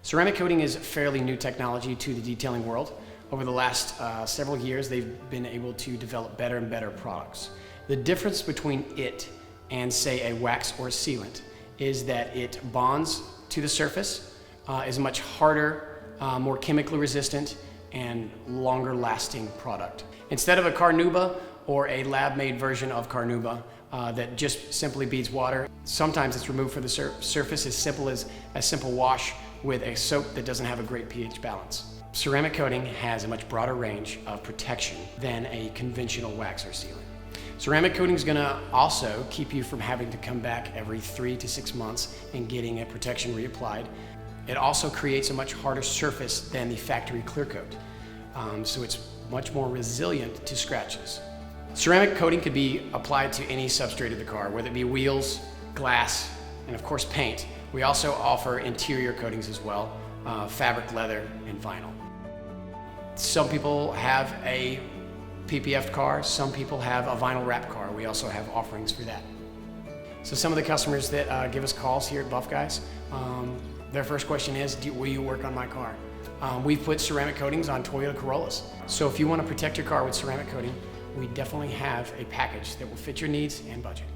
Ceramic coating is fairly new technology to the detailing world. Over the last several years, they've been able to develop better and better products. The difference between it and, say, a wax or a sealant is that it bonds to the surface, is a much harder, more chemically resistant, and longer lasting product. Instead of a carnauba or a lab-made version of carnauba that just simply beads water, sometimes it's removed from the surface as simple as a simple wash with a soap that doesn't have a great pH balance. Ceramic coating has a much broader range of protection than a conventional wax or sealant. Ceramic coating is going to also keep you from having to come back every 3 to 6 months and getting a protection reapplied. It also creates a much harder surface than the factory clear coat, so it's much more resilient to scratches. Ceramic coating could be applied to any substrate of the car, whether it be wheels, glass, and of course paint. We also offer interior coatings as well, fabric, leather, and vinyl. Some people have a PPF car, some people have a vinyl wrap car. We also have offerings for that. So some of the customers that give us calls here at Buff Guys, their first question is, will you work on my car? We've put ceramic coatings on Toyota Corollas. So if you want to protect your car with ceramic coating, we definitely have a package that will fit your needs and budget.